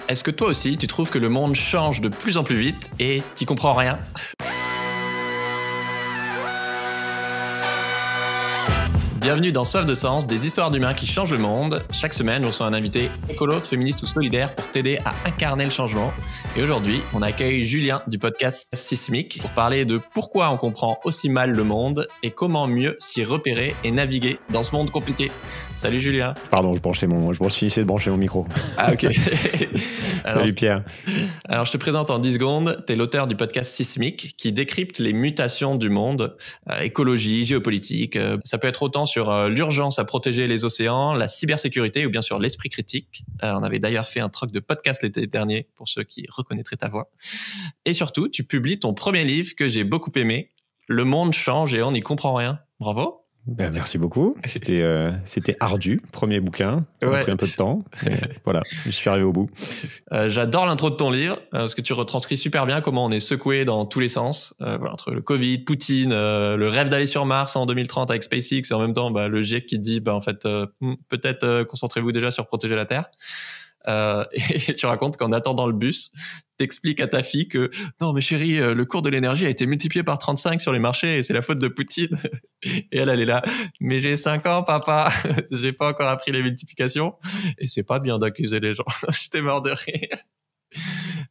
Est-ce que toi aussi, tu trouves que le monde change de plus en plus vite et t'y comprends rien? Bienvenue dans Soif de Sens, des histoires d'humains qui changent le monde. Chaque semaine, je reçois un invité écolo, féministe ou solidaire pour t'aider à incarner le changement. Et aujourd'hui, on accueille Julien du podcast Sismic pour parler de pourquoi on comprend aussi mal le monde et comment mieux s'y repérer et naviguer dans ce monde compliqué. Salut Julien. Pardon, je finissais de brancher mon micro. Ah ok. Salut Pierre. Alors je te présente en 10 secondes. Tu es l'auteur du podcast Sismic qui décrypte les mutations du monde, écologie, géopolitique. Ça peut être autant sur l'urgence à protéger les océans, la cybersécurité ou bien sûr l'esprit critique. On avait d'ailleurs fait un troc de podcast l'été dernier pour ceux qui reconnaîtraient ta voix. Et surtout, tu publies ton premier livre que j'ai beaucoup aimé, Le monde change et on n'y comprend rien. Bravo. Ben, merci beaucoup. C'était ardu, premier bouquin. Ça m'a pris un peu de temps. Voilà, je suis arrivé au bout. J'adore l'intro de ton livre parce que tu retranscris super bien comment on est secoué dans tous les sens. Voilà, entre le Covid, Poutine, le rêve d'aller sur Mars en 2030 avec SpaceX et en même temps le GIEC qui dit en fait peut-être concentrez-vous déjà sur protéger la Terre. Et tu racontes qu'en attendant le bus, t'expliques à ta fille que non mais chérie, le cours de l'énergie a été multiplié par 35 sur les marchés et c'est la faute de Poutine. Et elle est là, mais j'ai 5 ans papa, j'ai pas encore appris les multiplications. Et c'est pas bien d'accuser les gens. J'étais mort de rire.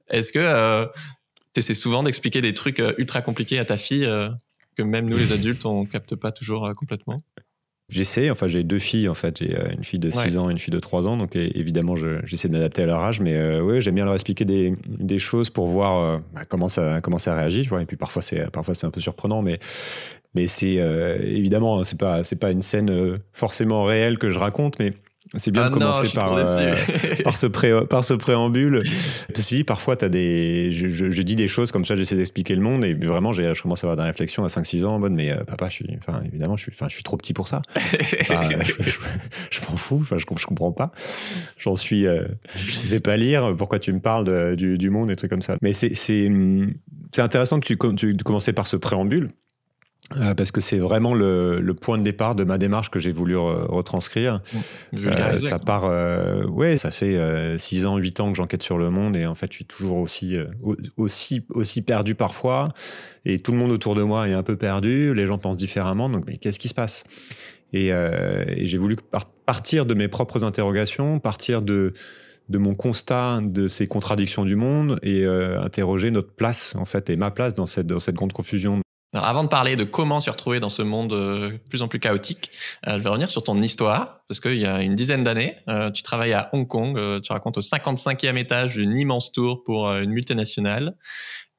Est-ce que t'essaies souvent d'expliquer des trucs ultra compliqués à ta fille que même nous les adultes on capte pas toujours complètement? J'essaie, enfin j'ai 2 filles en fait, j'ai une fille de 6 ans et une fille de 3 ans, donc évidemment j'essaie de m'adapter à leur âge, mais ouais, j'aime bien leur expliquer des choses pour voir comment ça réagit, tu vois, et puis parfois c'est un peu surprenant, mais c'est évidemment c'est pas une scène forcément réelle que je raconte, mais c'est bien de commencer par ce préambule. Parce que parfois, je dis des choses comme ça, j'essaie d'expliquer le monde et vraiment, je commence à avoir des réflexions à 5-6 ans en mode, mais papa, évidemment, je suis trop petit pour ça. Je m'en fous, je comprends pas. Je sais pas lire, pourquoi tu me parles du monde et trucs comme ça. Mais c'est intéressant que tu commences par ce préambule. Parce que c'est vraiment le point de départ de ma démarche que j'ai voulu retranscrire. Ça part, ça fait 6 ans, 8 ans que j'enquête sur le monde et en fait, je suis toujours aussi perdu parfois et tout le monde autour de moi est un peu perdu, les gens pensent différemment, donc mais qu'est-ce qui se passe? Et j'ai voulu partir de mes propres interrogations, partir de mon constat de ces contradictions du monde et interroger notre place en fait et ma place dans cette grande confusion. Alors, avant de parler de comment s'y retrouver dans ce monde de plus en plus chaotique, je vais revenir sur ton histoire, parce qu'il y a une dizaine d'années, tu travailles à Hong Kong, tu racontes au 55e étage d'une immense tour pour une multinationale,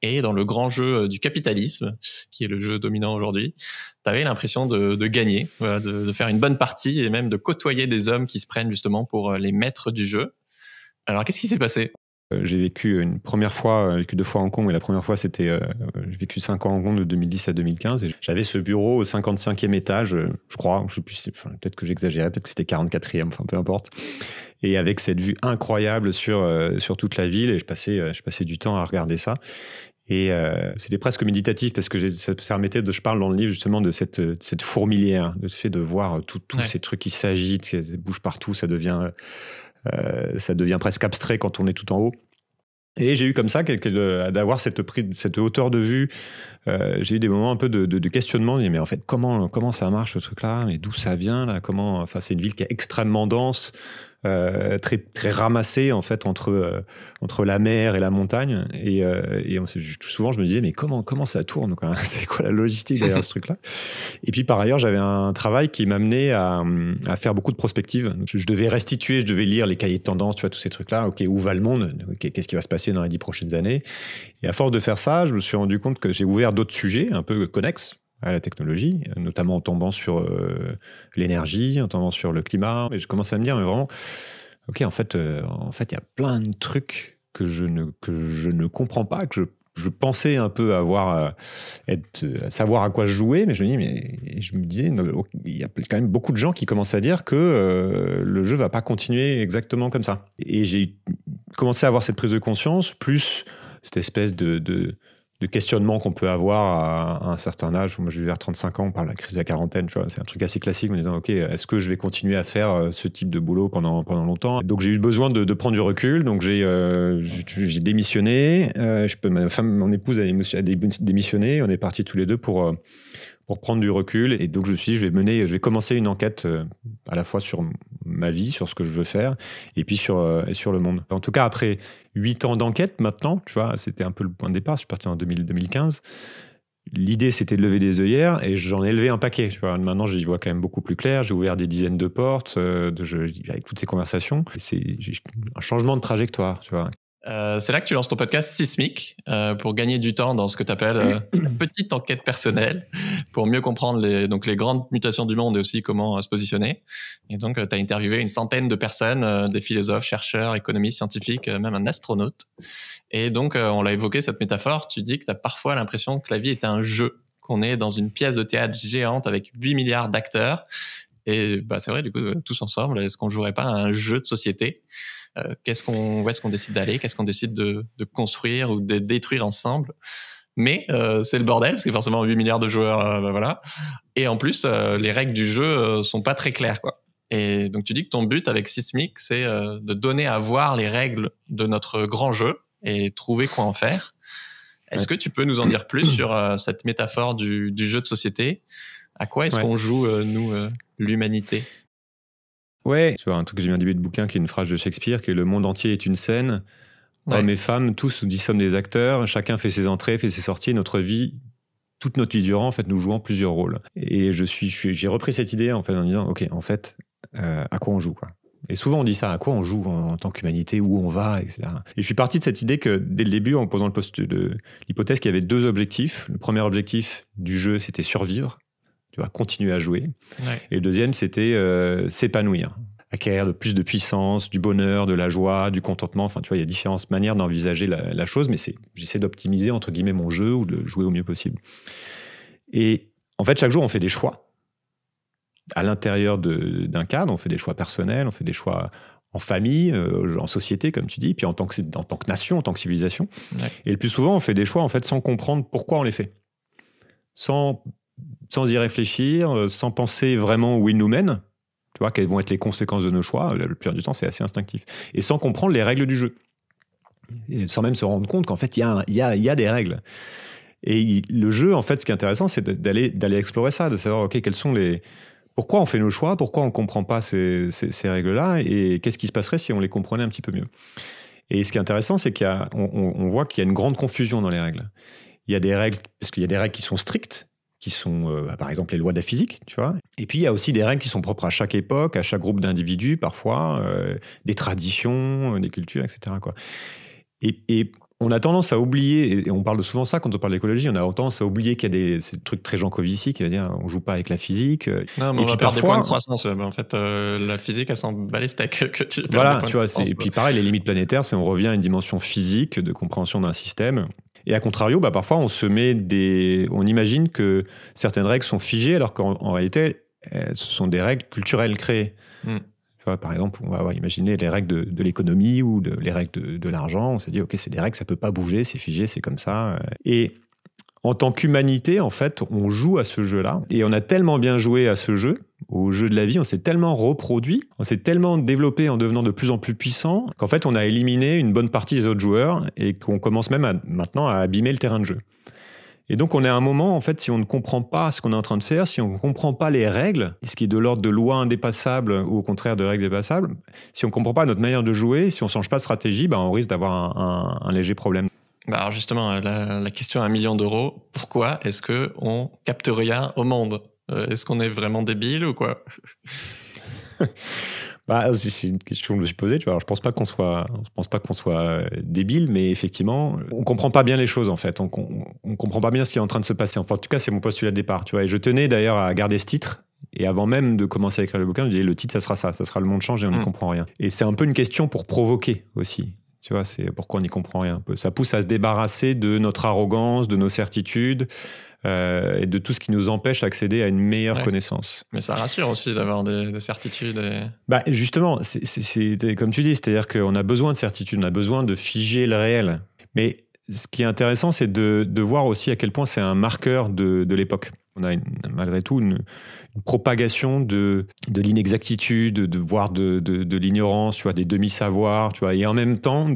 et dans le grand jeu du capitalisme, qui est le jeu dominant aujourd'hui, tu avais l'impression de gagner, voilà, de faire une bonne partie, et même de côtoyer des hommes qui se prennent justement pour les maîtres du jeu. Alors, qu'est-ce qui s'est passé ? J'ai vécu une première fois, j'ai vécu 2 fois à Hong Kong, mais la première fois, c'était, j'ai vécu 5 ans à Hong Kong de 2010 à 2015. Et j'avais ce bureau au 55e étage, je crois, je sais plus, peut-être que j'exagérais, peut-être que c'était 44e, enfin peu importe. Et avec cette vue incroyable sur toute la ville, et je passais du temps à regarder ça. Et c'était presque méditatif parce que ça permettait je parle dans le livre justement de cette fourmilière, de fait de voir tous ces trucs qui s'agitent, qui bougent partout, ça devient presque abstrait quand on est tout en haut. Et j'ai eu comme ça d'avoir cette hauteur de vue. J'ai eu des moments un peu de questionnement. Mais en fait, comment ça marche ce truc-là? Mais d'où ça vient là? Enfin, c'est une ville qui est extrêmement dense, très très ramassée en fait entre la mer et la montagne. Et souvent je me disais mais comment ça tourne quoi? C'est quoi la logistique derrière ce truc-là? Et puis par ailleurs j'avais un travail qui m'amenait à faire beaucoup de prospectives. Je devais restituer, je devais lire les cahiers de tendance, tu vois, tous ces trucs-là. Ok, où va le monde? Qu'est-ce qui va se passer dans les 10 prochaines années? Et à force de faire ça, je me suis rendu compte que j'ai ouvert d'autres sujets un peu connexes à la technologie, notamment en tombant sur l'énergie, en tombant sur le climat. Et je commençais à me dire, mais vraiment, ok, en fait, il y a plein de trucs que je ne comprends pas, que je pensais un peu savoir à quoi je jouais, mais je me disais, il y a quand même beaucoup de gens qui commencent à dire que le jeu va pas continuer exactement comme ça. Et j'ai commencé à avoir cette prise de conscience, plus cette espèce de questionnements qu'on peut avoir à un certain âge. Moi, je vais vers 35 ans, on parle de la crise de la quarantaine, tu vois, c'est un truc assez classique en me disant, OK, est-ce que je vais continuer à faire ce type de boulot pendant longtemps? Donc, j'ai eu besoin de prendre du recul. Donc, j'ai démissionné. Ma femme, mon épouse a démissionné. On est partis tous les deux pour prendre du recul. Et donc, je vais commencer une enquête à la fois sur ma vie, sur ce que je veux faire, et puis sur le monde. En tout cas, après 8 ans d'enquête maintenant, tu vois, c'était un peu le point de départ. Je suis parti en 2015. L'idée, c'était de lever des œillères, et j'en ai levé un paquet. Tu vois. Maintenant, j'y vois quand même beaucoup plus clair. J'ai ouvert des dizaines de portes avec toutes ces conversations. J'ai un changement de trajectoire, tu vois. C'est là que tu lances ton podcast Sismic pour gagner du temps dans ce que tu appelles la petite enquête personnelle pour mieux comprendre les grandes mutations du monde et aussi comment se positionner. Et donc, tu as interviewé une centaine de personnes, des philosophes, chercheurs, économistes, scientifiques, même un astronaute. Et donc, on l'a évoqué, cette métaphore, tu dis que tu as parfois l'impression que la vie est un jeu, qu'on est dans une pièce de théâtre géante avec 8 milliards d'acteurs. Et bah, c'est vrai, du coup, tous ensemble, est-ce qu'on jouerait pas à un jeu de société ? Où est-ce qu'on décide d'aller, qu'est-ce qu'on décide de construire ou de détruire ensemble. Mais c'est le bordel, parce que forcément 8 milliards de joueurs, voilà. Et en plus, les règles du jeu sont pas très claires, quoi. Et donc tu dis que ton but avec Sismic, c'est de donner à voir les règles de notre grand jeu et trouver quoi en faire. Est-ce que tu peux nous en dire plus sur cette métaphore du jeu de société ? À quoi est-ce qu'on joue, nous, l'humanité ? Ouais, tu vois, un truc que j'ai mis en début de bouquin, qui est une phrase de Shakespeare, qui est « Le monde entier est une scène. Hommes et femmes, tous nous y sommes des acteurs. Chacun fait ses entrées, fait ses sorties. Notre vie, toute notre vie durant, en fait, nous jouons plusieurs rôles. » Et j'ai repris cette idée en fait, en disant « Ok, en fait, à quoi on joue, quoi ?» Et souvent, on dit ça, à quoi on joue en tant qu'humanité, où on va, etc. Et je suis parti de cette idée que, dès le début, en posant l'hypothèse qu'il y avait 2 objectifs. Le premier objectif du jeu, c'était survivre. Tu vas continuer à jouer. Ouais. Et le deuxième, c'était s'épanouir, acquérir plus de puissance, du bonheur, de la joie, du contentement. Enfin, tu vois, il y a différentes manières d'envisager la chose, mais j'essaie d'optimiser, entre guillemets, mon jeu ou de jouer au mieux possible. Et en fait, chaque jour, on fait des choix. À l'intérieur d'un cadre, on fait des choix personnels, on fait des choix en famille, en société, comme tu dis, puis en tant que nation, en tant que civilisation. Ouais. Et le plus souvent, on fait des choix, en fait, sans comprendre pourquoi on les fait. Sans y réfléchir, sans penser vraiment où ils nous mènent, tu vois, quelles vont être les conséquences de nos choix. La plupart du temps, c'est assez instinctif. Et sans comprendre les règles du jeu. Et sans même se rendre compte qu'en fait, il y a des règles. Et le jeu, en fait, ce qui est intéressant, c'est d'aller explorer ça, de savoir, OK, pourquoi on fait nos choix, pourquoi on ne comprend pas ces règles-là, et qu'est-ce qui se passerait si on les comprenait un petit peu mieux. Et ce qui est intéressant, c'est qu'on voit qu'il y a une grande confusion dans les règles. Il y a des règles, parce qu'il y a des règles qui sont strictes, qui sont, par exemple, les lois de la physique, tu vois. Et puis, il y a aussi des règles qui sont propres à chaque époque, à chaque groupe d'individus, parfois, des traditions, des cultures, etc., quoi. Et on a tendance à oublier, et on parle souvent de ça quand on parle d'écologie, on a tendance à oublier qu'il y a ces trucs très Jean Covici qui va dire on joue pas avec la physique. Non, mais on va perdre des points de croissance. En fait, la physique, elle s'en bat les steaks que tu perds. Voilà, tu vois. Et puis pareil, les limites planétaires, c'est on revient à une dimension physique de compréhension d'un système. Et à contrario, parfois, on imagine que certaines règles sont figées, alors qu'en réalité, ce sont des règles culturelles créées. Par exemple, on va imaginer les règles de l'économie ou les règles de l'argent. On se dit, OK, c'est des règles, ça ne peut pas bouger, c'est figé, c'est comme ça. Et en tant qu'humanité, en fait, on joue à ce jeu-là. Et on a tellement bien joué à ce jeu, au jeu de la vie, on s'est tellement reproduit, on s'est tellement développé en devenant de plus en plus puissant, qu'en fait, on a éliminé une bonne partie des autres joueurs et qu'on commence même maintenant à abîmer le terrain de jeu. Et donc, on est à un moment, en fait, si on ne comprend pas ce qu'on est en train de faire, si on ne comprend pas les règles, ce qui est de l'ordre de lois indépassables ou au contraire de règles dépassables, si on ne comprend pas notre manière de jouer, si on ne change pas de stratégie, on risque d'avoir un léger problème. Alors justement, la question à 1 million d'euros, pourquoi est-ce qu'on capte rien au monde ? Est-ce qu'on est vraiment débile ou quoi ? C'est une question que je me suis posée. Tu vois. Alors, je pense pas qu'on soit débile, mais effectivement, on comprend pas bien les choses en fait. On comprend pas bien ce qui est en train de se passer. Enfin, en tout cas, c'est mon postulat de départ. Tu vois. Et je tenais d'ailleurs à garder ce titre. Et avant même de commencer à écrire le bouquin, je disais le titre, ça sera Le monde change et on n'y comprend rien. Et c'est un peu une question pour provoquer aussi. Tu vois, c'est pourquoi on n'y comprend rien. Ça pousse à se débarrasser de notre arrogance, de nos certitudes. Et de tout ce qui nous empêche d'accéder à une meilleure connaissance. Mais ça rassure aussi d'avoir des certitudes. Justement, c'est comme tu dis, c'est-à-dire qu'on a besoin de certitude, on a besoin de figer le réel. Mais ce qui est intéressant, c'est de voir aussi à quel point c'est un marqueur de l'époque. On a malgré tout une propagation de l'inexactitude, voire de l'ignorance, tu vois, des demi-savoirs, tu vois, et en même temps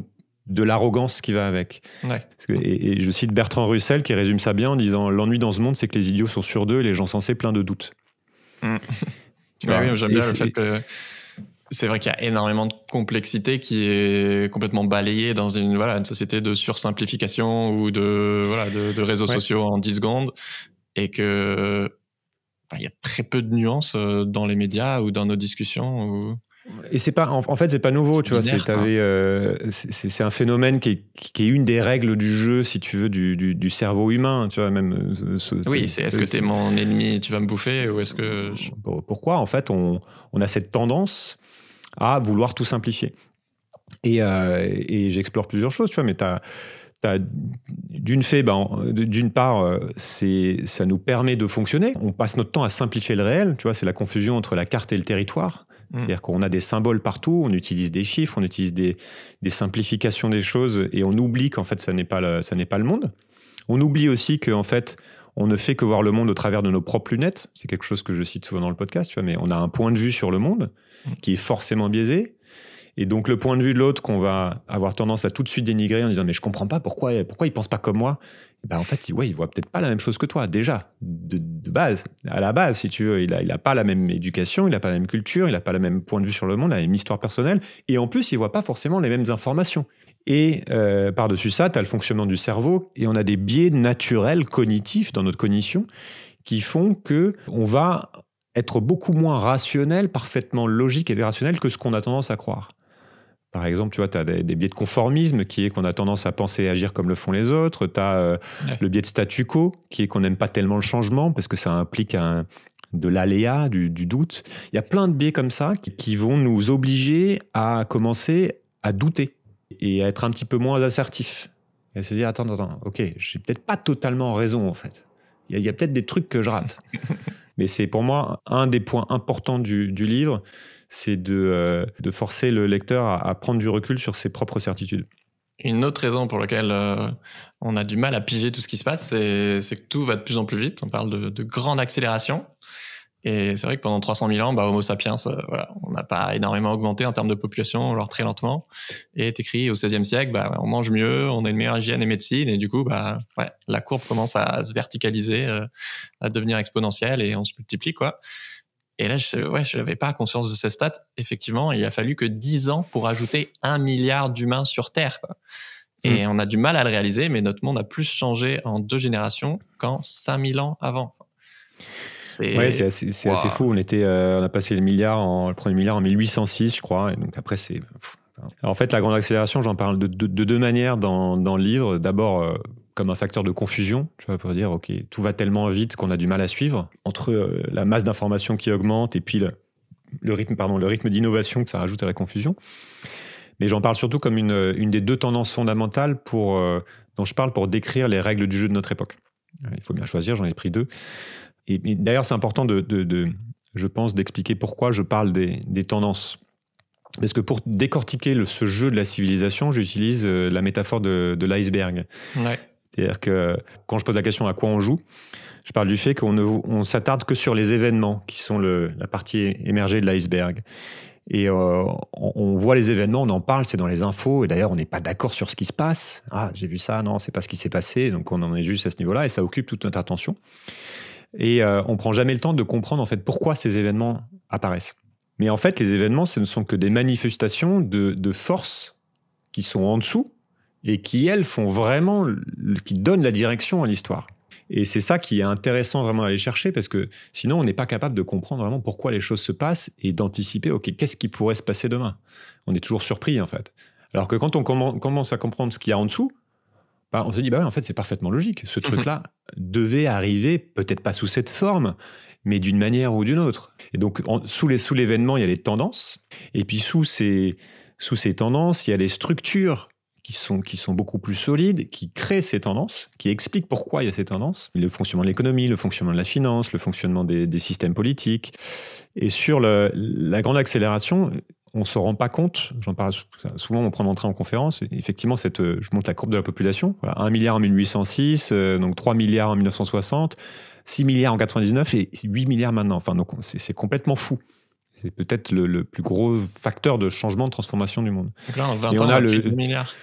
de l'arrogance qui va avec. Ouais. Et je cite Bertrand Russell qui résume ça bien en disant « L'ennui dans ce monde, c'est que les idiots sont sûrs d'eux et les gens sensés pleins de doutes. » Oui, j'aime bien le fait que c'est vrai qu'il y a énormément de complexité qui est complètement balayée dans une société de sursimplification ou de réseaux sociaux en 10 secondes, et que il y a très peu de nuances dans les médias ou dans nos discussions. Et c'est pas, en fait, c'est pas nouveau, tu vois. C'est un phénomène qui est une des règles du jeu, si tu veux, du cerveau humain, tu vois, même. Est-ce que t'es mon ennemi, tu vas me bouffer, ou est-ce que pourquoi, en fait, on a cette tendance à vouloir tout simplifier. Et j'explore plusieurs choses, tu vois, mais d'une part, ça nous permet de fonctionner. On passe notre temps à simplifier le réel, tu vois, c'est la confusion entre la carte et le territoire. C'est-à-dire qu'on a des symboles partout, on utilise des chiffres, on utilise des simplifications des choses, et on oublie qu'en fait, ça n'est pas le monde. On oublie aussi qu'en fait, on ne fait que voir le monde au travers de nos propres lunettes. C'est quelque chose que je cite souvent dans le podcast, tu vois, mais on a un point de vue sur le monde qui est forcément biaisé. Et donc, le point de vue de l'autre qu'on va avoir tendance à tout de suite dénigrer en disant « Mais je comprends pas, pourquoi il pense pas comme moi ?» En fait, il voit peut-être pas la même chose que toi, déjà, de base. À la base, si tu veux, il a pas la même éducation, il a pas la même culture, il a pas le même point de vue sur le monde, la même histoire personnelle. Et en plus, il voit pas forcément les mêmes informations. Et par-dessus ça, tu as le fonctionnement du cerveau, et on a des biais naturels cognitifs dans notre cognition qui font qu'on va être beaucoup moins rationnel, parfaitement logique et rationnel que ce qu'on a tendance à croire. Par exemple, tu vois, tu as des biais de conformisme qui est qu'on a tendance à penser et agir comme le font les autres. Tu as le biais de statu quo qui est qu'on n'aime pas tellement le changement parce que ça implique de l'aléa, du doute. Il y a plein de biais comme ça qui vont nous obliger à commencer à douter et à être un petit peu moins assertif. Et à se dire, attends, ok, j'ai peut-être pas totalement raison en fait. Il y a peut-être des trucs que je rate. Mais c'est pour moi un des points importants du livre, c'est de forcer le lecteur à prendre du recul sur ses propres certitudes. Une autre raison pour laquelle on a du mal à piger tout ce qui se passe, c'est que tout va de plus en plus vite. On parle de grande accélération. Et c'est vrai que pendant 300 000 ans, Homo sapiens, on n'a pas énormément augmenté en termes de population, alors très lentement. Et est écrit au XVIe siècle, on mange mieux, on a une meilleure hygiène et médecine, et du coup, la courbe commence à se verticaliser, à devenir exponentielle, et on se multiplie, quoi. Et là, je n'avais pas conscience de ces stats. Effectivement, il a fallu que 10 ans pour ajouter 1 milliard d'humains sur Terre, quoi. Et on a du mal à le réaliser, mais notre monde a plus changé en 2 générations qu'en 5000 ans avant. C'est assez fou. On a passé le premier milliard en 1806, je crois. Et donc après, c'est... Alors, en fait, la grande accélération, j'en parle de 2 manières dans le livre. D'abord, comme un facteur de confusion, tu vois, pour dire, OK, tout va tellement vite qu'on a du mal à suivre. Entre la masse d'informations qui augmente et puis le rythme d'innovation que ça rajoute à la confusion. Mais j'en parle surtout comme une des 2 tendances fondamentales dont je parle pour décrire les règles du jeu de notre époque. Il faut bien choisir, j'en ai pris 2. Et d'ailleurs, c'est important je pense, d'expliquer pourquoi je parle des tendances. Parce que pour décortiquer ce jeu de la civilisation, j'utilise la métaphore de l'iceberg. Ouais. C'est-à-dire que quand je pose la question à quoi on joue, je parle du fait qu'on s'attarde que sur les événements qui sont la partie émergée de l'iceberg. Et on voit les événements, on en parle, c'est dans les infos, et d'ailleurs on n'est pas d'accord sur ce qui se passe. Ah, j'ai vu ça, non, c'est pas ce qui s'est passé, donc on en est juste à ce niveau-là, et ça occupe toute notre attention. Et on prend jamais le temps de comprendre en fait pourquoi ces événements apparaissent. Mais en fait, les événements, ce ne sont que des manifestations de forces qui sont en dessous et qui, elles, qui donnent la direction à l'histoire. Et c'est ça qui est intéressant vraiment à aller chercher, parce que sinon, on n'est pas capable de comprendre vraiment pourquoi les choses se passent et d'anticiper, OK, qu'est-ce qui pourrait se passer demain ? On est toujours surpris, en fait. Alors que quand on commence à comprendre ce qu'il y a en dessous, on se dit, en fait, c'est parfaitement logique. Ce truc-là devait arriver, peut-être pas sous cette forme, mais d'une manière ou d'une autre. Et donc, sous l'événement, il y a les tendances. Et puis, sous ces tendances, il y a les structures qui sont beaucoup plus solides, qui créent ces tendances, qui expliquent pourquoi il y a ces tendances. Le fonctionnement de l'économie, le fonctionnement de la finance, le fonctionnement des systèmes politiques. Et sur la grande accélération, on se rend pas compte, j'en parle souvent on prend d'entrée en conférence, effectivement, je montre la courbe de la population, voilà, 1 milliard en 1806, donc 3 milliards en 1960, 6 milliards en 99 et 8 milliards maintenant. Enfin, donc c'est complètement fou. C'est peut-être le plus gros facteur de changement, de transformation du monde. Donc là, en 20 et ans, on a on a pris 2 milliards.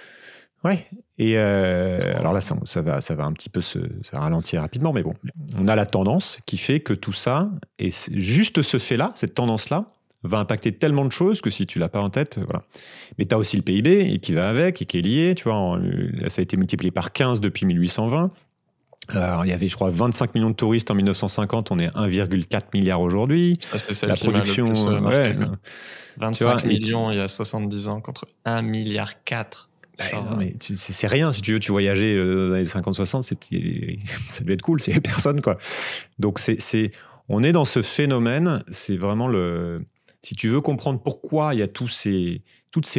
Ouais. Et alors là, ça va un petit peu ça va ralentir rapidement, mais bon, on a la tendance qui fait que tout ça, et juste ce fait-là, cette tendance-là, va impacter tellement de choses que si tu l'as pas en tête, voilà. Mais tu as aussi le PIB et qui va avec et qui est lié, tu vois, ça a été multiplié par 15 depuis 1820. Alors, il y avait, je crois, 25 millions de touristes en 1950, on est 1,4 milliard aujourd'hui. C'est celle la qui m'a le production, plus marqué, ouais, 25 millions il y a 70 ans contre 1,4 milliard. Non, mais c'est rien, si tu veux, tu voyageais dans les années 50-60, ça devait être cool, c'est personne, quoi. Donc, on est dans ce phénomène, c'est vraiment si tu veux comprendre pourquoi il y a toutes ces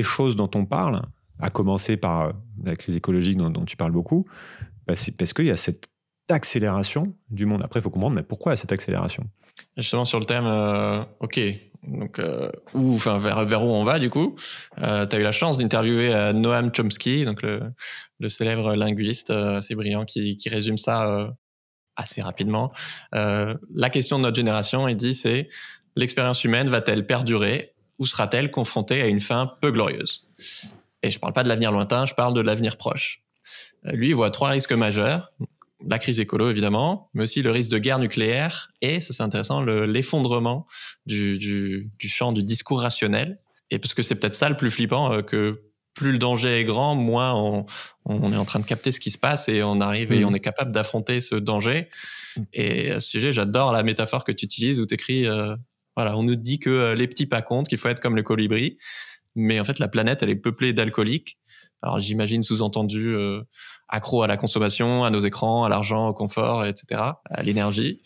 choses dont on parle, à commencer par la crise écologique dont tu parles beaucoup, bah c'est parce qu'il y a cette accélération du monde. Après, il faut comprendre, mais pourquoi il y a cette accélération ? Et justement, sur le thème, ok, donc vers où on va, du coup, tu as eu la chance d'interviewer Noam Chomsky, donc le célèbre linguiste assez brillant qui résume ça assez rapidement. La question de notre génération, il dit, c'est: l'expérience humaine va-t-elle perdurer ou sera-t-elle confrontée à une fin peu glorieuse ? Et je ne parle pas de l'avenir lointain, je parle de l'avenir proche. Lui, il voit 3 risques majeurs. La crise écolo, évidemment, mais aussi le risque de guerre nucléaire et, ça c'est intéressant, l'effondrement du champ du discours rationnel. Et parce que c'est peut-être ça le plus flippant, que plus le danger est grand, moins on est en train de capter ce qui se passe et on arrive et on est capable d'affronter ce danger. Et à ce sujet, j'adore la métaphore que tu utilises où tu écris, voilà, on nous dit que les petits pas comptent, qu'il faut être comme le colibri, mais en fait la planète elle est peuplée d'alcooliques. Alors j'imagine sous-entendu accro à la consommation, à nos écrans, à l'argent, au confort, etc., à l'énergie,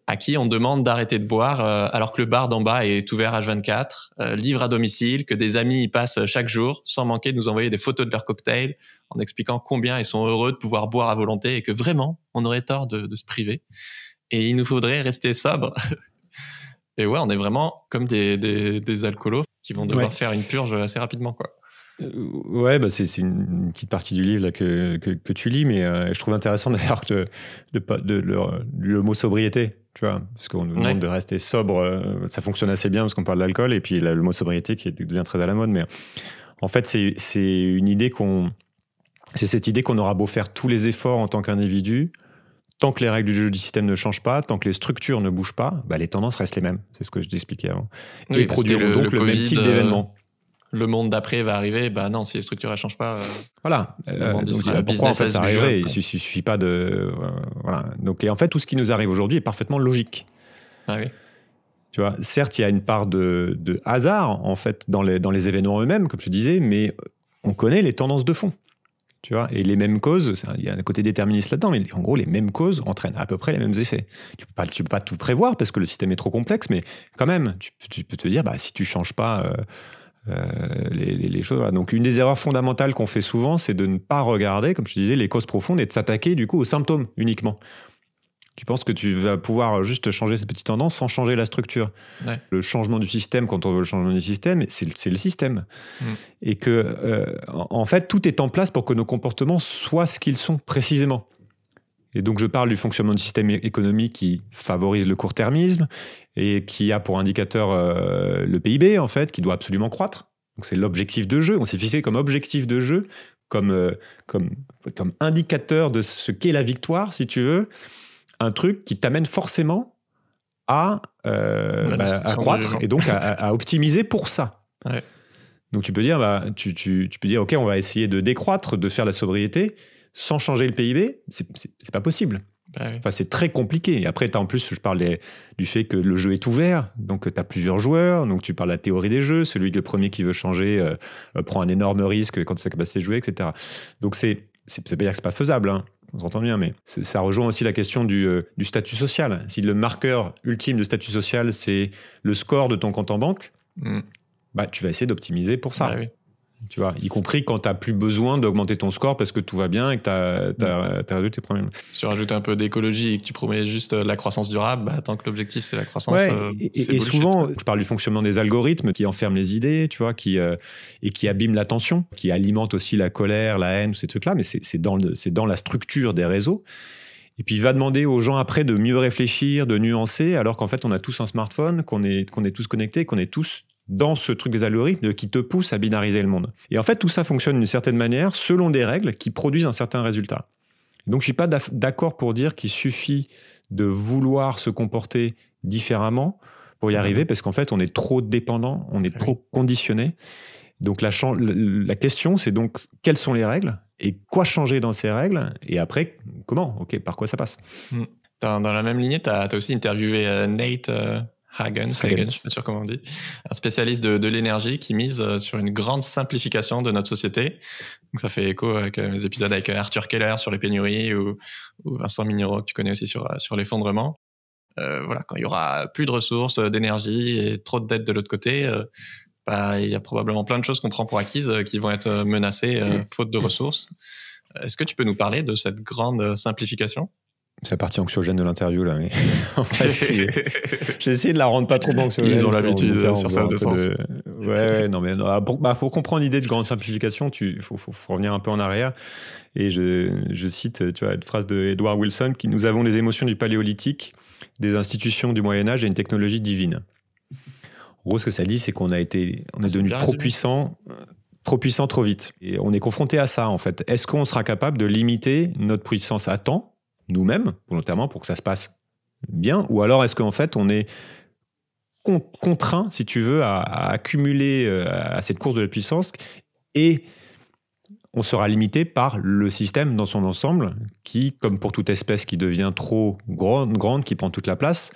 à qui on demande d'arrêter de boire alors que le bar d'en bas est ouvert H24, livre à domicile, que des amis y passent chaque jour, sans manquer de nous envoyer des photos de leurs cocktails en expliquant combien ils sont heureux de pouvoir boire à volonté et que vraiment, on aurait tort de se priver. Et il nous faudrait rester sobre. Et ouais, on est vraiment comme des alcoolos qui vont devoir faire une purge assez rapidement, quoi. Ouais, bah c'est une petite partie du livre là, que tu lis, mais je trouve intéressant d'ailleurs que le mot sobriété, tu vois, parce qu'on nous demande de rester sobre, ça fonctionne assez bien parce qu'on parle d'alcool, et puis le mot sobriété qui devient très à la mode, mais en fait c'est cette idée qu'on aura beau faire tous les efforts en tant qu'individu, tant que les règles du jeu du système ne changent pas, tant que les structures ne bougent pas, bah les tendances restent les mêmes, c'est ce que je t'expliquais avant, et produiront donc le même type d'événement. Le monde d'après va arriver, bah non, si les structures ne changent pas. Voilà. Pourquoi en fait ça arriverait ? Il suffit pas de. Voilà. Donc, et en fait, tout ce qui nous arrive aujourd'hui est parfaitement logique. Ah oui. Tu vois, certes, il y a une part de hasard, en fait, dans les événements eux-mêmes, comme je disais, mais on connaît les tendances de fond. Tu vois, et les mêmes causes, il y a un côté déterministe là-dedans, mais en gros, les mêmes causes entraînent à peu près les mêmes effets. Tu peux pas tout prévoir parce que le système est trop complexe, mais quand même, tu peux te dire, bah, si tu changes pas. Les choses. Voilà. Donc, une des erreurs fondamentales qu'on fait souvent, c'est de ne pas regarder, comme je te disais, les causes profondes et de s'attaquer du coup aux symptômes uniquement. Tu penses que tu vas pouvoir juste changer cette petite tendance sans changer la structure. Ouais. Le changement du système, quand on veut le changement du système, c'est le système. Et que, en fait, tout est en place pour que nos comportements soient ce qu'ils sont précisément. Et donc, je parle du fonctionnement du système économique qui favorise le court-termisme et qui a pour indicateur le PIB, en fait, qui doit absolument croître. Donc, c'est l'objectif de jeu. On s'est fixé comme objectif de jeu, comme indicateur de ce qu'est la victoire, si tu veux, un truc qui t'amène forcément à croître et donc à optimiser pour ça. Ouais. Donc, tu peux dire, tu peux dire, OK, on va essayer de décroître, de faire la sobriété, sans changer le PIB, c'est pas possible. Bah oui. Enfin, c'est très compliqué. Et après, en plus, je parle du fait que le jeu est ouvert, donc tu as plusieurs joueurs, donc tu parles de la théorie des jeux, le premier qui veut changer prend un énorme risque quand il a sa capacité de jouer, etc. Donc, ça veut dire que c'est pas faisable, hein. On s'entend bien, mais ça rejoint aussi la question du statut social. Si le marqueur ultime de statut social, c'est le score de ton compte en banque, bah, tu vas essayer d'optimiser pour ça. Bah oui. Tu vois, y compris quand tu n'as plus besoin d'augmenter ton score parce que tout va bien et que tu as résolu tes problèmes. Si tu rajoutes un peu d'écologie et que tu promets juste la croissance durable, tant que l'objectif c'est la croissance, et souvent, je parle du fonctionnement des algorithmes qui enferment les idées, tu vois, et qui abîment l'attention, qui alimentent aussi la colère, la haine, ces trucs-là, mais c'est dans la structure des réseaux. Et puis, il va demander aux gens après de mieux réfléchir, de nuancer, alors qu'en fait, on a tous un smartphone, qu'on est tous connectés, qu'on est tous dans ce truc des algorithmes qui te poussent à binariser le monde. Et en fait, tout ça fonctionne d'une certaine manière selon des règles qui produisent un certain résultat. Donc, je ne suis pas d'accord pour dire qu'il suffit de vouloir se comporter différemment pour y arriver, parce qu'en fait, on est trop dépendant, on est trop conditionné. Donc, la question, c'est donc quelles sont les règles et quoi changer dans ces règles, et après, comment, par quoi ça passe. Dans la même lignée, tu as aussi interviewé Nate Hagen, je ne suis pas sûr comment on dit, un spécialiste de l'énergie qui mise sur une grande simplification de notre société. Donc ça fait écho avec mes épisodes avec Arthur Keller sur les pénuries ou Vincent Mignereau que tu connais aussi sur l'effondrement. Quand il y aura plus de ressources, d'énergie et trop de dettes de l'autre côté, il y a probablement plein de choses qu'on prend pour acquises qui vont être menacées faute de ressources. Est-ce que tu peux nous parler de cette grande simplification ? C'est la partie anxiogène de l'interview, là. Mais j'ai essayé de la rendre pas trop anxiogène. Ils ont l'habitude sur ça, de sens. Pour comprendre l'idée de grande simplification, il faut revenir un peu en arrière. Et je cite, tu vois, une phrase de Edward Wilson, qui nous avons les émotions du paléolithique, des institutions du Moyen-Âge et une technologie divine. En gros, ce que ça dit, c'est qu'on est devenu trop puissant, trop vite. Et on est confronté à ça, en fait. Est-ce qu'on sera capable de limiter notre puissance à temps, nous-mêmes, volontairement, pour que ça se passe bien, ou alors est-ce qu'en fait on est contraint, si tu veux, à accumuler à cette course de la puissance, et on sera limité par le système dans son ensemble qui, comme pour toute espèce qui devient trop grande, qui prend toute la place,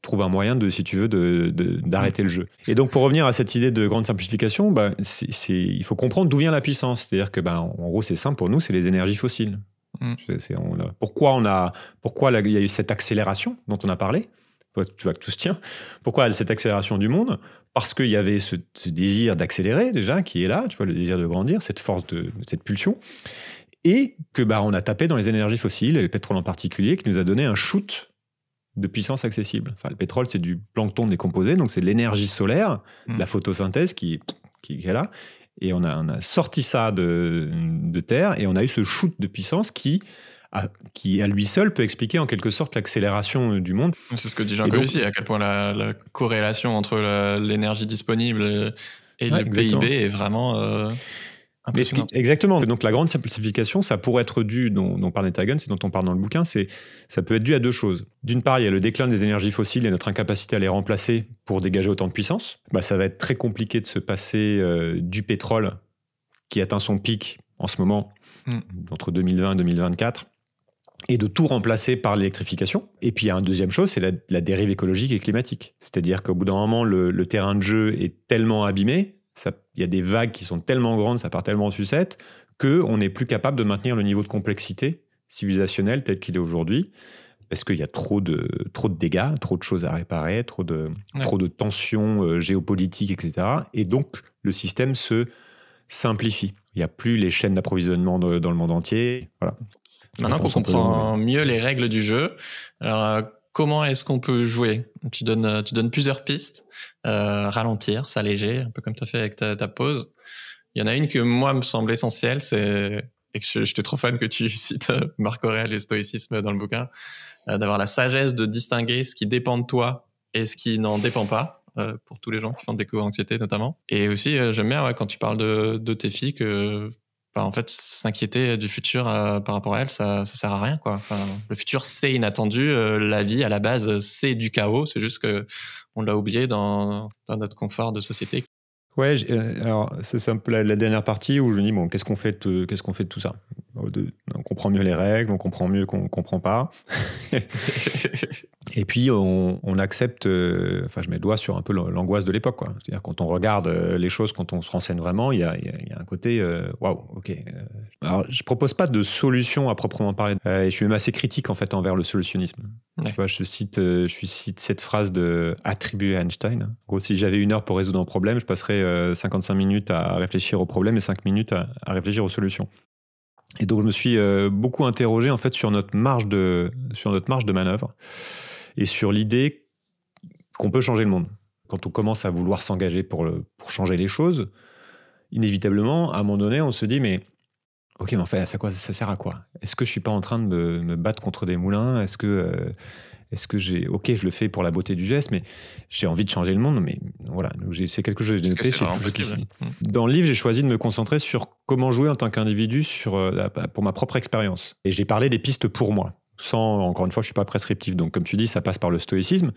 trouve un moyen si tu veux, d'arrêter le jeu. Et donc, pour revenir à cette idée de grande simplification, il faut comprendre d'où vient la puissance. C'est-à-dire que, en gros, c'est simple pour nous, c'est les énergies fossiles. Pourquoi il y a eu cette accélération dont on a parlé? Tu vois que tout se tient. Pourquoi cette accélération du monde? Parce qu'il y avait ce désir d'accélérer déjà qui est là, tu vois, le désir de grandir, cette force cette pulsion, et que on a tapé dans les énergies fossiles, et le pétrole en particulier, qui nous a donné un shoot de puissance accessible. Enfin, le pétrole, c'est du plancton décomposé, donc c'est de l'énergie solaire, de la photosynthèse qui est là. Et on a sorti ça de terre, et on a eu ce shoot de puissance qui à lui seul peut expliquer en quelque sorte l'accélération du monde. C'est ce que dit Jean-Claude aussi, à quel point la corrélation entre l'énergie disponible et le PIB est vraiment impressionnante. Exactement. Donc la grande simplification, ça pourrait être dû, dont parle Nate Hagen, c'est dont on parle dans le bouquin, ça peut être dû à deux choses. D'une part, il y a le déclin des énergies fossiles et notre incapacité à les remplacer pour dégager autant de puissance. Ça va être très compliqué de se passer du pétrole qui atteint son pic en ce moment, entre 2020 et 2024, et de tout remplacer par l'électrification. Et puis il y a une deuxième chose, c'est la dérive écologique et climatique. C'est-à-dire qu'au bout d'un moment, le terrain de jeu est tellement abîmé, il y a des vagues qui sont tellement grandes, ça part tellement en sucette, qu'on n'est plus capable de maintenir le niveau de complexité civilisationnelle tel qu'il est aujourd'hui, parce qu'il y a trop de dégâts, trop de choses à réparer, trop de tensions géopolitiques, etc. Et donc, le système se simplifie. Il n'y a plus les chaînes d'approvisionnement dans le monde entier. Voilà. Maintenant qu'on comprend mieux les règles du jeu, alors comment est-ce qu'on peut jouer? Tu donnes plusieurs pistes. Ralentir, s'alléger, un peu comme tu as fait avec ta pause. Il y en a une que moi me semble essentielle, et que j'étais trop fan que tu cites Marc Aurèle et le stoïcisme dans le bouquin, d'avoir la sagesse de distinguer ce qui dépend de toi et ce qui n'en dépend pas, pour tous les gens qui font de l'éco-anxiété notamment. Et aussi, j'aime bien quand tu parles de tes filles que en fait, s'inquiéter du futur par rapport à elles, ça sert à rien, quoi. Enfin, le futur, c'est inattendu. La vie, à la base, c'est du chaos. C'est juste que on l'a oublié dans notre confort de société. Ouais, alors c'est un peu la dernière partie où je me dis qu'est-ce qu'on fait de tout ça? On comprend mieux les règles, on comprend mieux qu'on comprend pas. Et puis on accepte. Je mets le doigt sur un peu l'angoisse de l'époque, quoi. C'est-à-dire quand on regarde les choses, quand on se renseigne vraiment, il y a un côté waouh, ok. Alors je propose pas de solution à proprement parler. Et je suis même assez critique en fait envers le solutionnisme. Tu vois, je cite cette phrase attribuée à Einstein. En gros, si j'avais 1 heure pour résoudre un problème, je passerais 55 minutes à réfléchir au problème et 5 minutes à réfléchir aux solutions. Et donc, je me suis beaucoup interrogé en fait sur notre marge de manœuvre et sur l'idée qu'on peut changer le monde. Quand on commence à vouloir s'engager pour changer les choses, inévitablement, à un moment donné, on se dit mais ok, mais en fait, ça sert à quoi? Est-ce que je suis pas en train de me battre contre des moulins? Est-ce que je le fais pour la beauté du geste, mais j'ai envie de changer le monde, mais voilà, c'est quelque chose que j'ai noté. Dans le livre, j'ai choisi de me concentrer sur comment jouer en tant qu'individu pour ma propre expérience. Et j'ai parlé des pistes pour moi. Encore une fois, je suis pas prescriptif. Donc, comme tu dis, ça passe par le stoïcisme,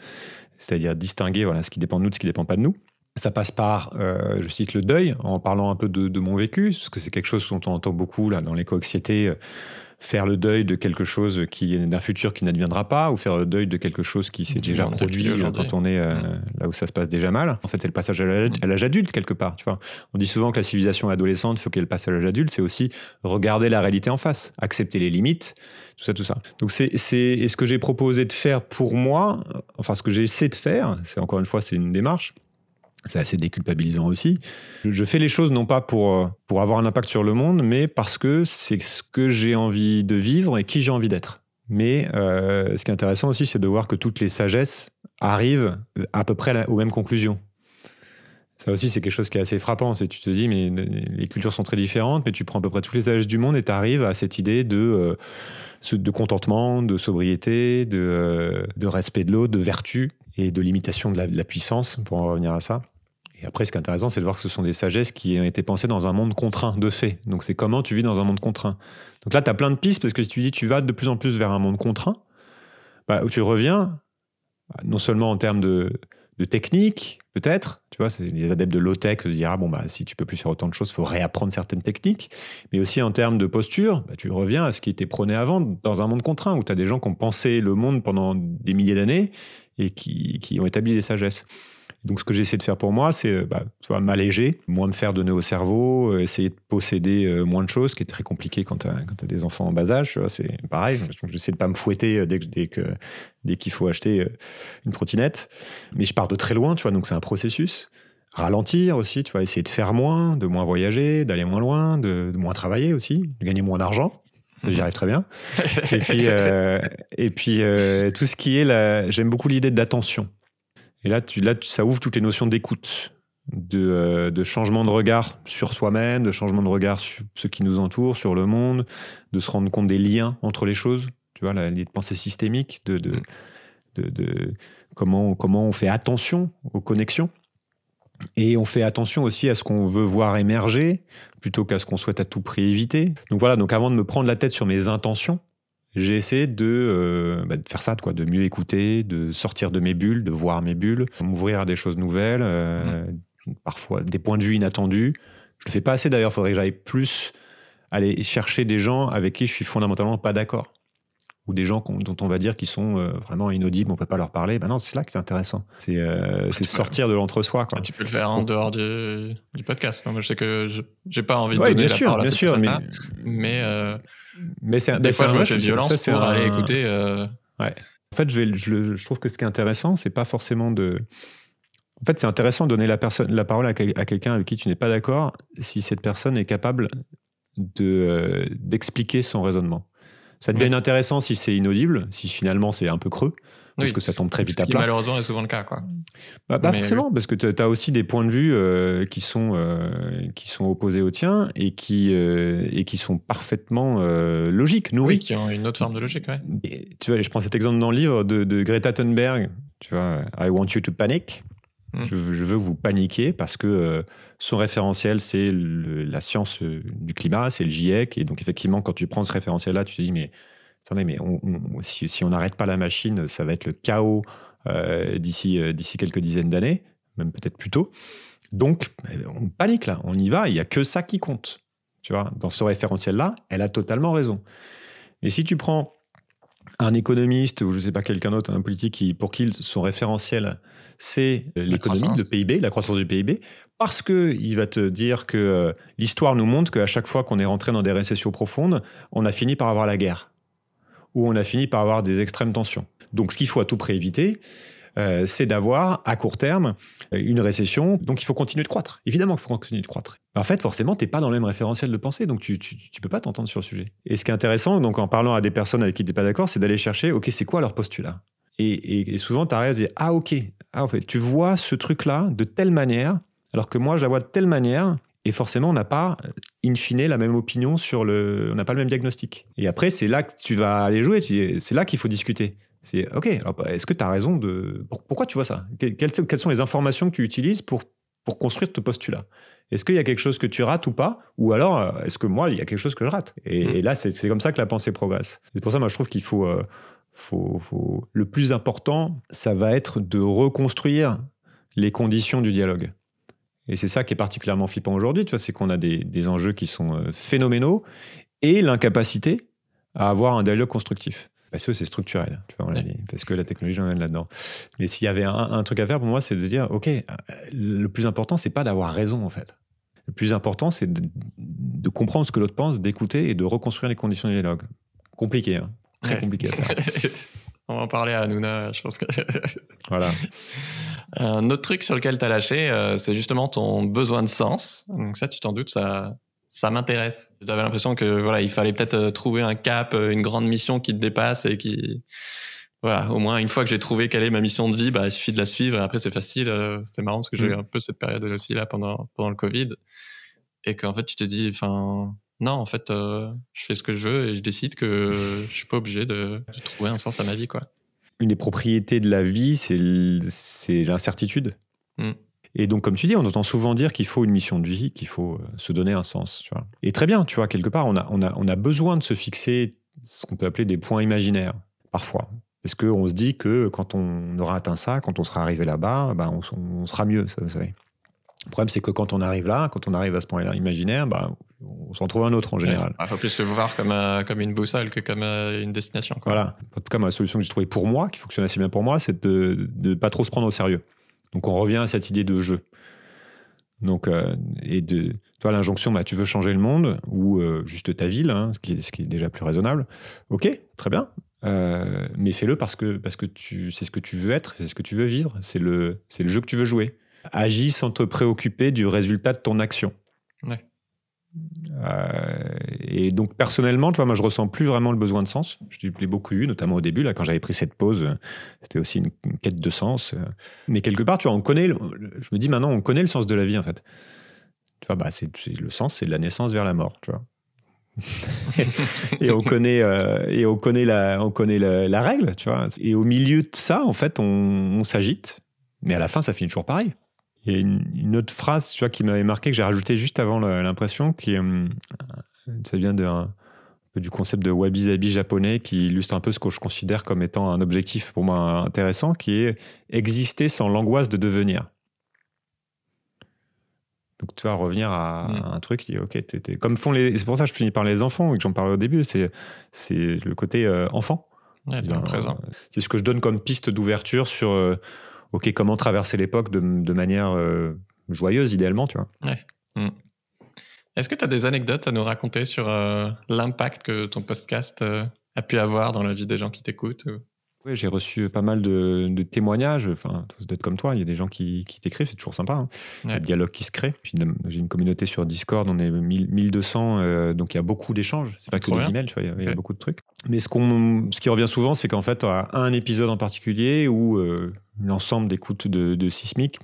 c'est-à-dire distinguer ce qui dépend de nous de ce qui dépend pas de nous. Ça passe par, je cite le deuil, en parlant un peu de mon vécu, parce que c'est quelque chose dont on entend beaucoup là, dans l'éco-anxiété, faire le deuil de quelque chose d'un futur qui n'adviendra pas, ou faire le deuil de quelque chose qui s'est déjà produit quand on est là où ça se passe déjà mal. En fait, c'est le passage à l'âge adulte, quelque part. Tu vois. On dit souvent que la civilisation adolescente, il faut qu'elle passe à l'âge adulte, c'est aussi regarder la réalité en face, accepter les limites, tout ça. Donc, et ce que j'ai proposé de faire pour moi, enfin, ce que j'ai essayé de faire, encore une fois, c'est une démarche. C'est assez déculpabilisant aussi. Je fais les choses non pas pour avoir un impact sur le monde, mais parce que c'est ce que j'ai envie de vivre et qui j'ai envie d'être. Mais ce qui est intéressant aussi, c'est de voir que toutes les sagesses arrivent à peu près aux mêmes conclusions. Ça aussi, c'est quelque chose qui est assez frappant. Tu te dis, mais les cultures sont très différentes, mais tu prends à peu près toutes les sagesses du monde et tu arrives à cette idée de contentement, de sobriété, de respect de l'autre, de vertu et de limitation de la puissance, pour en revenir à ça. Et après, ce qui est intéressant, c'est de voir que ce sont des sagesses qui ont été pensées dans un monde contraint, de fait. Donc, c'est comment tu vis dans un monde contraint. Donc là, tu as plein de pistes, parce que si tu dis tu vas de plus en plus vers un monde contraint, où tu reviens, non seulement en termes de technique, peut-être, tu vois, c'est les adeptes de low-tech de dire, si tu peux plus faire autant de choses, il faut réapprendre certaines techniques, mais aussi en termes de posture, tu reviens à ce qui était prôné avant dans un monde contraint, où tu as des gens qui ont pensé le monde pendant des milliers d'années et qui ont établi des sagesses. Donc, ce que j'essaie de faire pour moi, c'est m'alléger, moins me faire donner au cerveau, essayer de posséder moins de choses, ce qui est très compliqué quand tu as des enfants en bas âge. Tu vois, c'est pareil. J'essaie de ne pas me fouetter dès qu'il faut acheter une trottinette. Mais je pars de très loin, tu vois, donc c'est un processus. Ralentir aussi, tu vois, essayer de faire moins, de moins voyager, d'aller moins loin, de moins travailler aussi, de gagner moins d'argent. J'y arrive très bien. Et puis tout ce qui est j'aime beaucoup l'idée d'attention. Et là, ça ouvre toutes les notions d'écoute, de changement de regard sur soi-même, de changement de regard sur ce qui nous entoure, sur le monde, de se rendre compte des liens entre les choses. Tu vois, l'idée de pensée systémique, de comment on fait attention aux connexions. Et on fait attention aussi à ce qu'on veut voir émerger, plutôt qu'à ce qu'on souhaite à tout prix éviter. Donc voilà, avant de me prendre la tête sur mes intentions, j'ai essayé de faire ça, de mieux écouter, de sortir de mes bulles, de voir mes bulles, m'ouvrir à des choses nouvelles, parfois des points de vue inattendus. Je le fais pas assez d'ailleurs, il faudrait que j'aille plus aller chercher des gens avec qui je suis fondamentalement pas d'accord. Ou des gens dont on va dire qu'ils sont vraiment inaudibles, on peut pas leur parler. Non, c'est là que c'est intéressant. C'est sortir de l'entre-soi. Tu peux le faire en dehors du podcast. Moi, je sais que j'ai pas envie de donner la parole à ces personnes-là, mais des fois, je me fais violence pour aller écouter. Ouais. En fait, je trouve que ce qui est intéressant, c'est pas forcément de... En fait, c'est intéressant de donner la parole à quelqu'un avec qui tu n'es pas d'accord, si cette personne est capable d'expliquer son raisonnement. Ça devient intéressant si c'est inaudible, si finalement c'est un peu creux, parce que ça tombe très vite à plat. Ce qui malheureusement est souvent le cas, quoi. Pas forcément, parce que tu as aussi des points de vue qui sont opposés aux tiens et qui sont parfaitement logiques, nourris. Oui, qui ont une autre forme de logique, ouais. Et, tu vois, je prends cet exemple dans le livre de Greta Thunberg, tu vois, I want you to panic. Je veux que vous paniquiez parce que son référentiel, c'est la science du climat, c'est le GIEC. Et donc, effectivement, quand tu prends ce référentiel-là, tu te dis, mais attendez, mais si on n'arrête pas la machine, ça va être le chaos d'ici quelques dizaines d'années, même peut-être plus tôt. Donc, on panique là, on y va, il n'y a que ça qui compte. Tu vois, dans ce référentiel-là, elle a totalement raison. Et si tu prends un économiste ou je ne sais pas quelqu'un d'autre, un politique pour qui son référentiel, c'est l'économie, le PIB, la croissance du PIB, parce qu'il va te dire que l'histoire nous montre qu'à chaque fois qu'on est rentré dans des récessions profondes, on a fini par avoir la guerre. où on a fini par avoir des extrêmes tensions. Donc, ce qu'il faut à tout prix éviter, c'est d'avoir, à court terme, une récession. Donc, il faut continuer de croître. Évidemment qu'il faut continuer de croître. En fait, forcément, tu n'es pas dans le même référentiel de pensée, donc tu ne peux pas t'entendre sur le sujet. Et ce qui est intéressant, donc, en parlant à des personnes avec qui tu n'es pas d'accord, c'est d'aller chercher, OK, c'est quoi leur postulat ? Et souvent, tu arrives à dire, ah, OK, en fait, tu vois ce truc-là de telle manière, alors que moi, je la vois de telle manière, et forcément, on n'a pas, in fine, la même opinion on n'a pas le même diagnostic. Et après, c'est là que tu vas aller jouer, c'est là qu'il faut discuter. C'est OK, alors, est-ce que tu as raison de. Pourquoi tu vois ça ? Quelles sont les informations que tu utilises pour construire ce postulat ? Est-ce qu'il y a quelque chose que tu rates ou pas ? Ou alors, est-ce que moi, il y a quelque chose que je rate ? Et là, c'est comme ça que la pensée progresse. C'est pour ça, moi, je trouve qu'il faut. Le plus important, ça va être de reconstruire les conditions du dialogue. Et c'est ça qui est particulièrement flippant aujourd'hui, tu vois, c'est qu'on a des enjeux qui sont phénoménaux et l'incapacité à avoir un dialogue constructif. Parce que c'est structurel, tu vois, on l'a dit, parce que la technologie emmène là-dedans. Mais s'il y avait un truc à faire pour moi, c'est de dire, OK, le plus important, c'est pas d'avoir raison, en fait. Le plus important, c'est de comprendre ce que l'autre pense, d'écouter et de reconstruire les conditions du dialogue. Compliqué, hein. Très compliqué à faire. On va en parler à Hanouna, je pense que... Voilà. Un autre truc sur lequel tu as lâché, c'est justement ton besoin de sens. Donc ça, tu t'en doutes, ça m'intéresse. J'avais l'impression que voilà, il fallait peut-être trouver un cap, une grande mission qui te dépasse et qui... Voilà, au moins une fois que j'ai trouvé quelle est ma mission de vie, bah, il suffit de la suivre et après c'est facile. C'était marrant parce que j'ai eu un peu cette période aussi là pendant le Covid et qu'en fait tu te dis, enfin... Non, en fait, je fais ce que je veux et je décide que je suis pas obligé de trouver un sens à ma vie, quoi. Une des propriétés de la vie, c'est l'incertitude. Et donc, comme tu dis, on entend souvent dire qu'il faut une mission de vie, qu'il faut se donner un sens. Tu vois. Et très bien, tu vois, quelque part, on a besoin de se fixer ce qu'on peut appeler des points imaginaires, parfois. Parce qu'on se dit que quand on aura atteint ça, quand on sera arrivé là-bas, ben on sera mieux. Ça. Le problème, c'est que quand on arrive là, quand on arrive à ce point imaginaire, ben, on s'en trouve un autre en général. Il faut plus le voir comme une boussole que comme une destination. Quoi. Voilà. En tout cas, la solution que j'ai trouvée pour moi, qui fonctionne assez bien pour moi, c'est de ne pas trop se prendre au sérieux. Donc, on revient à cette idée de jeu. Donc, toi, l'injonction, bah, tu veux changer le monde ou juste ta ville, hein, ce qui est déjà plus raisonnable. OK, très bien. Mais fais-le parce que c'est ce que tu veux être, c'est ce que tu veux vivre, c'est le jeu que tu veux jouer. Agis sans te préoccuper du résultat de ton action. Ouais. Et donc personnellement, tu vois, moi je ressens plus vraiment le besoin de sens. Je l'ai beaucoup eu, notamment au début, là, quand j'avais pris cette pause, c'était aussi une quête de sens. Mais quelque part, tu vois, je me dis maintenant, on connaît le sens de la vie en fait. Tu vois, bah, le sens, c'est de la naissance vers la mort, tu vois. et on connaît la règle, tu vois. Et au milieu de ça, en fait, on s'agite, mais à la fin, ça finit toujours pareil. Il y a une autre phrase, tu vois, qui m'avait marqué, que j'ai rajoutée juste avant l'impression, ça vient du concept de wabi-sabi japonais, qui illustre un peu ce que je considère comme étant un objectif pour moi intéressant, qui est exister sans l'angoisse de devenir. Donc, tu vas revenir à un truc qui est OK, comme c'est pour ça que je finis par les enfants, et que j'en parlais au début, c'est le côté enfant. Ouais, dans le présent. C'est ce que je donne comme piste d'ouverture sur OK, comment traverser l'époque de manière joyeuse, idéalement, tu vois. Ouais. Est-ce que tu as des anecdotes à nous raconter sur l'impact que ton podcast a pu avoir dans la vie des gens qui t'écoutent Oui, j'ai reçu pas mal de témoignages. Enfin, ça doit être comme toi, il y a des gens qui t'écrivent, c'est toujours sympa. Hein. Il y a le dialogue qui se crée. Puis, j'ai une communauté sur Discord, on est 1200, donc il y a beaucoup d'échanges. C'est pas que des emails, tu vois, il y a beaucoup de trucs. Mais ce qui revient souvent, c'est qu'en fait, à un épisode en particulier où l'ensemble d'écoutes de Sismic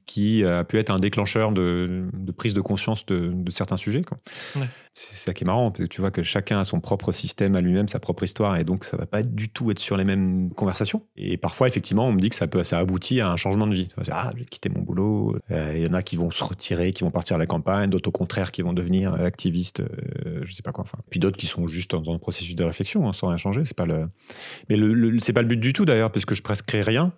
qui a pu être un déclencheur de prise de conscience de certains sujets. Quoi. Ouais. C'est ça qui est marrant, parce que tu vois que chacun a son propre système à lui-même, sa propre histoire, et donc ça va pas du tout être sur les mêmes conversations. Et parfois, effectivement, on me dit que ça aboutit à un changement de vie. Je vais quitter mon boulot. Il y en a qui vont se retirer, qui vont partir à la campagne, d'autres au contraire qui vont devenir activistes, je sais pas quoi. Enfin, puis d'autres qui sont juste dans un processus de réflexion, hein, sans rien changer. C'est pas Mais c'est pas le but du tout d'ailleurs, parce que je prescris rien.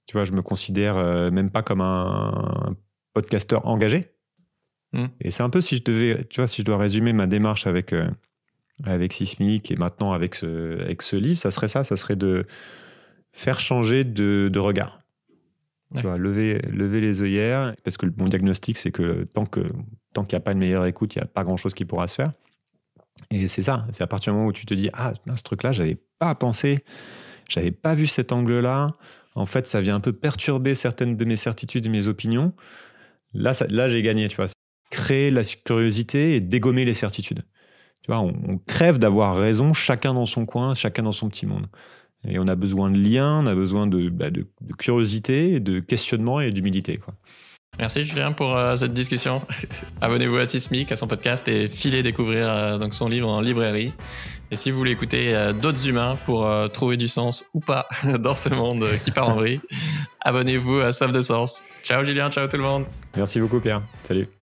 Tu vois, je me considère même pas comme un podcasteur engagé. Et c'est un peu si je dois résumer ma démarche avec Sismic et maintenant avec ce livre, ça serait de faire changer de regard. Ouais. Tu vois, lever les œillères, parce que mon diagnostic, c'est que tant qu'il n'y a pas de meilleure écoute, il n'y a pas grand-chose qui pourra se faire. Et c'est ça, c'est à partir du moment où tu te dis, ah, ce truc-là, j'avais pas pensé, j'avais pas vu cet angle-là. En fait, ça vient un peu perturber certaines de mes certitudes et mes opinions. Là, j'ai gagné, tu vois. Créer la curiosité et dégommer les certitudes. Tu vois, on crève d'avoir raison, chacun dans son coin, chacun dans son petit monde. Et on a besoin de liens, on a besoin de curiosité, de questionnement et d'humilité, quoi. Merci Julien pour cette discussion. Abonnez-vous à Sismic, à son podcast, et filez découvrir donc son livre en librairie. Et si vous voulez écouter d'autres humains pour trouver du sens ou pas dans ce monde qui part en vrille, abonnez-vous à Soif de Sens. Ciao Julien, ciao tout le monde. Merci beaucoup Pierre, salut.